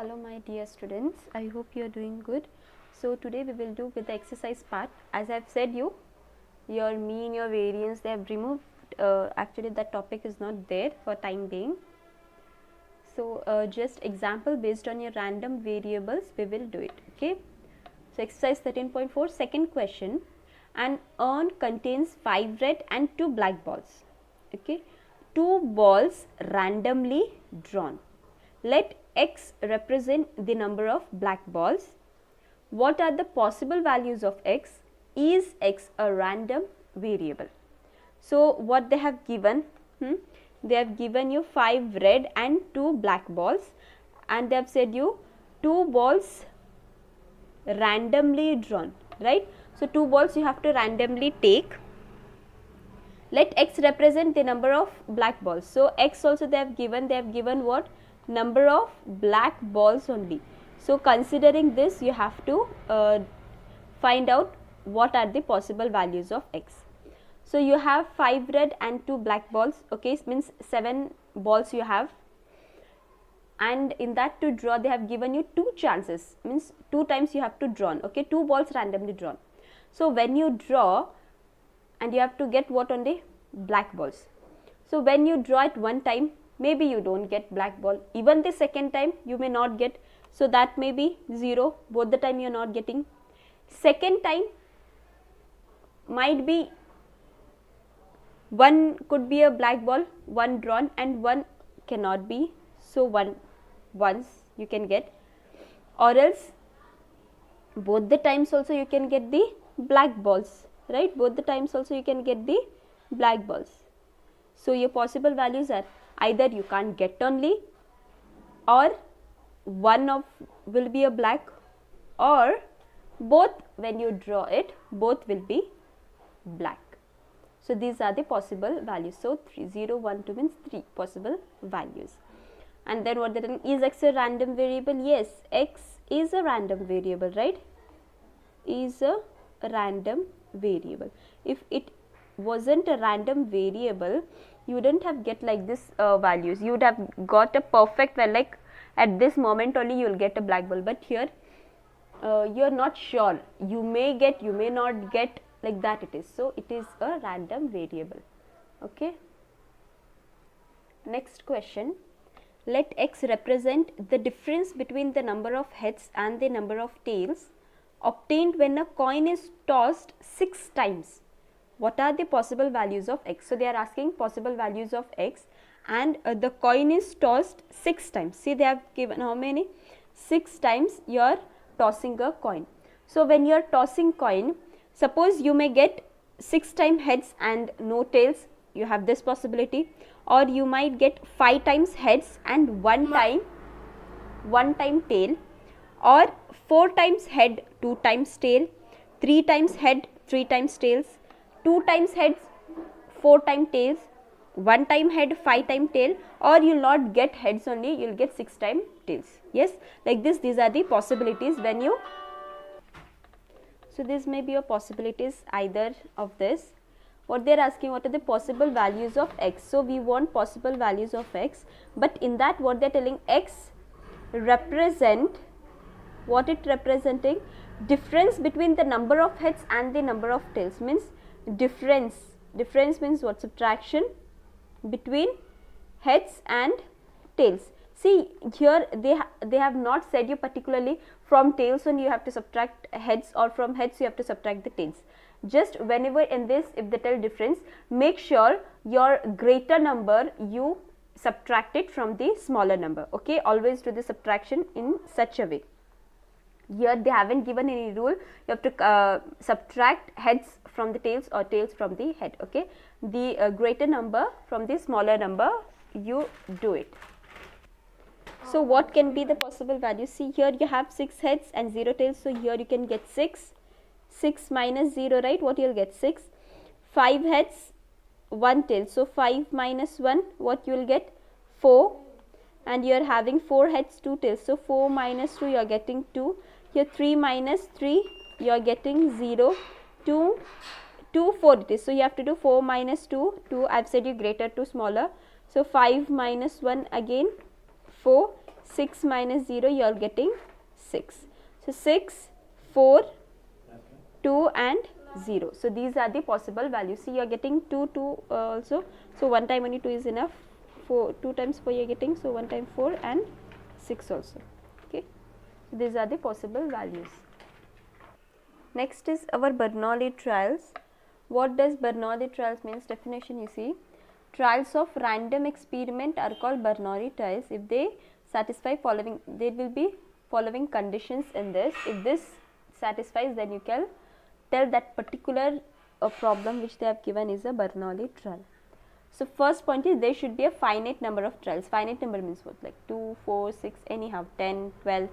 Hello my dear students, I hope you are doing good. So today we will do with the exercise part. As I have said your mean, your variance they have removed, actually that topic is not there for time being. So just example based on your random variables we will do it, okay. So exercise 13.4, second question, an urn contains 5 red and 2 black balls, okay. 2 balls randomly drawn. Let x represent the number of black balls. What are the possible values of x? Is x a random variable? So what they have given, they have given you 5 red and 2 black balls, and they have said you 2 balls randomly drawn, right? So 2 balls you have to randomly take. Let x represent the number of black balls. So x also they have given what? Number of black balls only. So considering this you have to find out what are the possible values of x. So you have 5 red and 2 black balls, okay, means 7 balls you have, and in that to draw they have given you 2 chances, means 2 times you have to draw, okay, 2 balls randomly drawn. So when you draw, and you have to get what on the black balls. So when you draw it one time, maybe you don't get black ball, even the second time you may not get, so that may be 0, both the time you are not getting. Second time might be one could be a black ball, one drawn and one cannot be, so once you can get, or else both the times also you can get the black balls, right? Both the times also you can get the black balls. So your possible values are either you can't get only, or one of will be a black, or both when you draw it both will be black. So these are the possible values. So 3, 0, 1, 2 means 3 possible values. And then what they are telling, is x a random variable? Yes, x is a random variable, right? Is a random variable. If it wasn't a random variable, you wouldn't have get like this values. You would have got a perfect value, like at this moment only you will get a black ball, but here you are not sure, you may get, you may not get, like that it is. So it is a random variable, okay. Next question, let x represent the difference between the number of heads and the number of tails obtained when a coin is tossed 6 times. What are the possible values of x? So they are asking possible values of x, and the coin is tossed 6 times. See, they have given how many? 6 times you are tossing a coin. So when you are tossing coin, suppose you may get 6 times heads and no tails, you have this possibility, or you might get 5 times heads and one time tail, or 4 times head, 2 times tail, 3 times head, 3 times tails, 2 times heads, 4 times tails, 1 time head, 5 times tail, or you will not get heads only, you will get 6 times tails. Yes, like this, these are the possibilities when you, so this may be your possibilities either of this. What they are asking, what are the possible values of x? So we want possible values of x, but in that what they are telling, x represent, what it representing, difference between the number of heads and the number of tails, means difference means what? Subtraction between heads and tails. See here they have not said you particularly from tails only you have to subtract heads, or from heads you have to subtract the tails. Just whenever in this, if they tell difference, make sure your greater number you subtract it from the smaller number, okay. Always do the subtraction in such a way. Here they haven't given any rule, you have to subtract heads from the tails or tails from the head, okay. The greater number from the smaller number you do it. So what can be the possible value? See here you have 6 heads and 0 tails, so here you can get 6 minus 0, right? What you will get? 6. 5 heads, 1 tail, so 5 minus 1, what you will get? 4, and you are having 4 heads, 2 tails, so 4 minus 2 you are getting 2. Here 3 minus 3 you are getting 0, 2, 4 it is, so you have to do 4 minus 2, I have said you greater to smaller, so 5 minus 1 again 4, 6 minus 0, you are getting 6. So 6, 4, 2 and 0. So these are the possible values. See, you are getting 2, 2 also. So 1 time only 2 is enough. 2 times 4 you are getting. So 1 time 4 and 6 also. Okay. So these are the possible values. Next is our Bernoulli trials. What does Bernoulli trials means? Definition you see. Trials of random experiment are called Bernoulli trials if they satisfy following, there will be following conditions in this. If this satisfies, then you can tell that particular problem which they have given is a Bernoulli trial. So first point is there should be a finite number of trials. Finite number means what? Like 2, 4, 6, anyhow, 10, 12.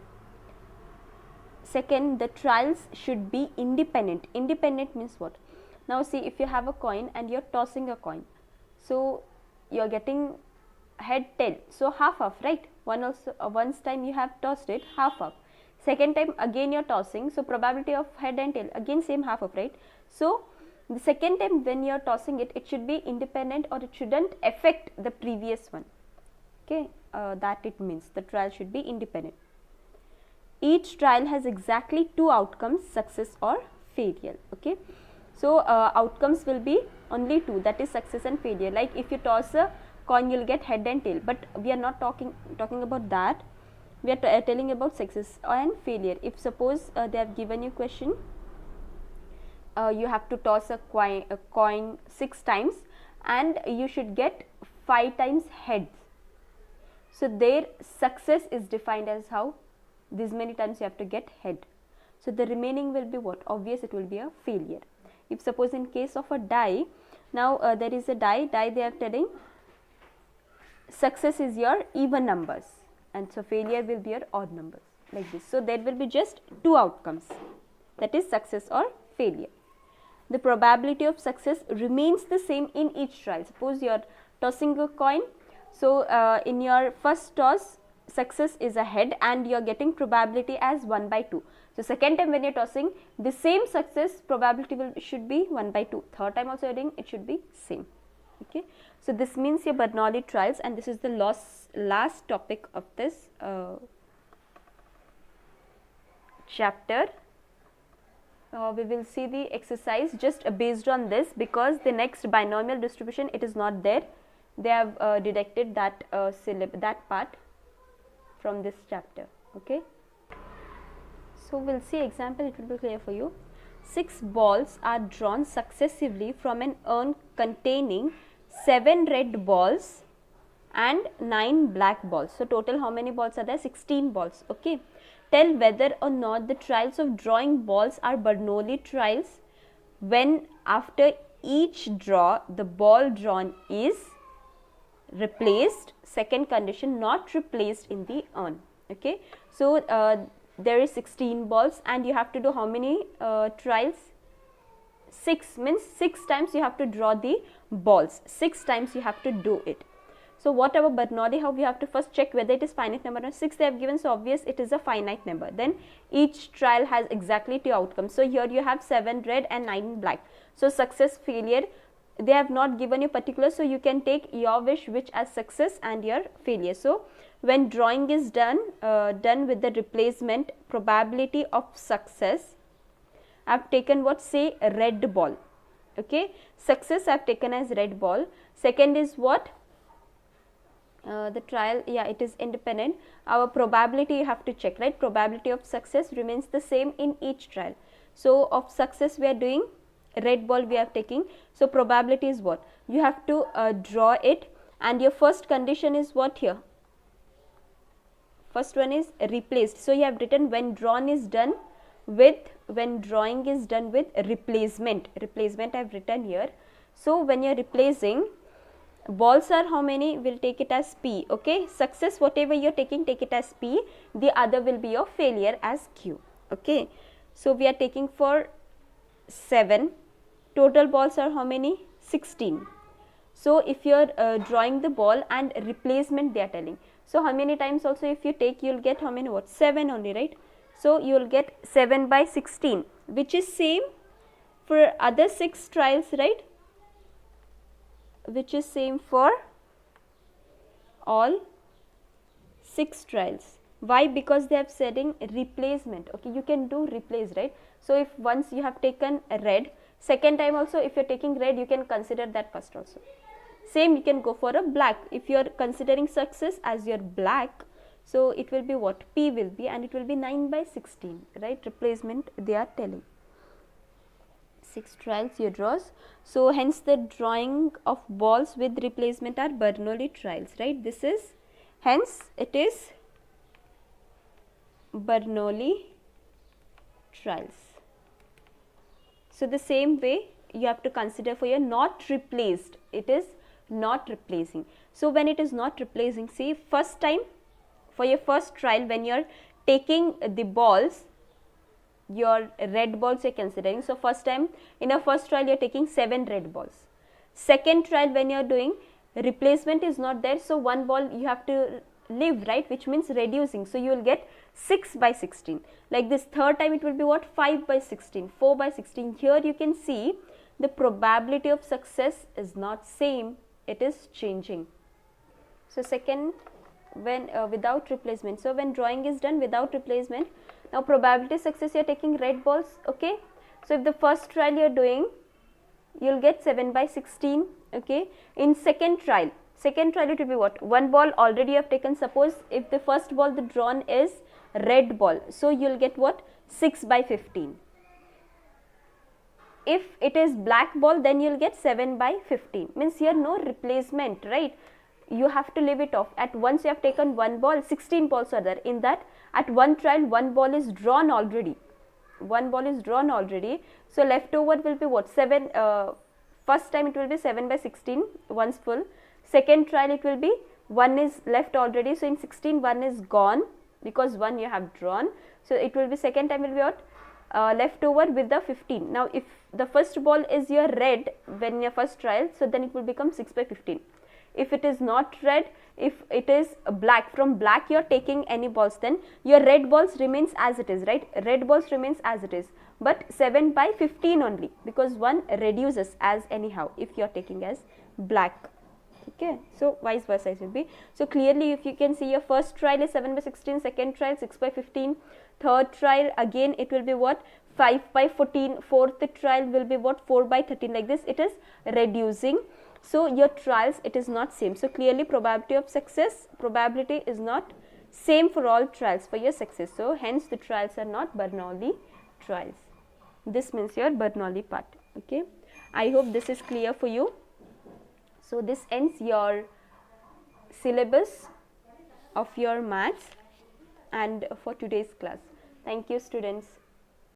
Second, the trials should be independent. Independent means what? Now see, if you have a coin and you are tossing a coin, so you are getting head, tail, so half, right? Once time you have tossed it, half. Second time again you are tossing, so probability of head and tail again same half, right? So the second time when you are tossing it, it should be independent or it shouldn't affect the previous one. Okay, that it means the trial should be independent. Each trial has exactly 2 outcomes, success or failure. Okay, so outcomes will be only 2, that is success and failure. Like if you toss a coin, you will get head and tail, but we are not talking about that. We are telling about success and failure. If suppose they have given you question, you have to toss a coin 6 times and you should get 5 times heads. So their success is defined as how? This many times you have to get head. So the remaining will be what? Obvious, it will be a failure. If suppose in case of a die, now there is a die they are telling success is your even numbers and so failure will be your odd numbers, like this. So there will be just 2 outcomes, that is success or failure. The probability of success remains the same in each trial. Suppose you are tossing a coin, so in your first toss success is a head and you are getting probability as 1 by 2. So second time when you are tossing, the same success probability should be 1 by 2. Third time also doing, it should be same. Okay, so this means your Bernoulli trials, and this is the last topic of this chapter. We will see the exercise just based on this, because the next binomial distribution, it is not there. They have deducted that that part from this chapter. Okay, so we will see example, it will be clear for you. 6 balls are drawn successively from an urn containing 7 red balls and 9 black balls. So total how many balls are there? 16 balls. Okay, tell whether or not the trials of drawing balls are Bernoulli trials when after each draw the ball drawn is replaced. Second condition, not replaced in the urn. Okay, so there is 16 balls and you have to do how many trials? 6 means 6 times you have to draw the balls, 6 times you have to do it. So whatever Bernoulli, how we have to first check whether it is finite number or 6 they have given, so obvious it is a finite number. Then each trial has exactly 2 outcomes. So here you have 7 red and 9 black. So success, failure, they have not given you particular, so you can take your wish which as success and your failure. So when drawing is done with the replacement, probability of success, I have taken what? Say red ball. Okay, success I have taken as red ball. Second is what? The trial, yeah, it is independent. Our probability you have to check, right? Probability of success remains the same in each trial. So of success we are doing red ball we are taking. So probability is what? You have to draw it, and your first condition is what here? First one is replaced. So you have written when drawn is done with, when drawing is done with replacement. Replacement I have written here. So when you are replacing, balls are how many? We'll take it as P. Okay, success whatever you are taking, take it as P. The other will be your failure as Q. Okay, so we are taking for 7. Total balls are how many? 16. So if you are drawing the ball and replacement they are telling. So how many times also if you take, you will get how many? What? 7 only, right? So you will get 7 by 16, which is same for other 6 trials, right? Which is same for all 6 trials. Why? Because they have setting replacement. Okay, you can do replace, right? So if once you have taken red, second time also if you are taking red, you can consider that first also. Same, you can go for a black. If you are considering success as your black, so it will be what? P will be, and it will be 9 by 16, right? Replacement they are telling. 6 trials you draws. So hence the drawing of balls with replacement are Bernoulli trials, right? This is, hence it is Bernoulli trials. So the same way you have to consider for your not replaced, it is not replacing. So when it is not replacing, see, first time for your first trial, when you are taking the balls, your red balls you are considering. So first time in a first trial you are taking 7 red balls. Second trial when you are doing, replacement is not there, so one ball you have to leave, right, which means reducing. So you will get 6 by 16. Like this, third time it will be what? 5 by 16, 4 by 16. Here you can see the probability of success is not same, it is changing. So second, when without replacement. So when drawing is done without replacement, now probability success you are taking red balls. Okay, so if the first trial you are doing, you will get 7 by 16. Okay, in second trial it will be what? One ball already you have taken. Suppose if the first ball the drawn is red ball, so you will get what? 6 by 15. If it is black ball, then you will get 7 by 15. Means here no replacement, right? You have to leave it off. At once you have taken one ball, 16 balls are there. In that, at one trial, one ball is drawn already. One ball is drawn already. So left over will be what? 7. First time it will be 7 by 16, once full. Second trial it will be 1 is left already. So in 16, 1 is gone because 1 you have drawn. So it will be, second time will be what? Left over with the 15. Now if the first ball is your red when your first trial, so then it will become 6 by 15. If it is not red, if it is black, from black you are taking any balls, then your red balls remains as it is, right? Red balls remains as it is, but 7 by 15 only, because 1 reduces as anyhow if you are taking as black. Okay, so vice versa it will be. So clearly if you can see, your first trial is 7 by 16, second trial 6 by 15, third trial again it will be what? 5 by 14, fourth trial will be what? 4 by 13, like this it is reducing. So your trials, it is not same. So clearly probability of success, probability is not same for all trials for your success. So hence the trials are not Bernoulli trials. This means your Bernoulli part. Okay, I hope this is clear for you. So this ends your syllabus of your maths and for today's class. Thank you, students.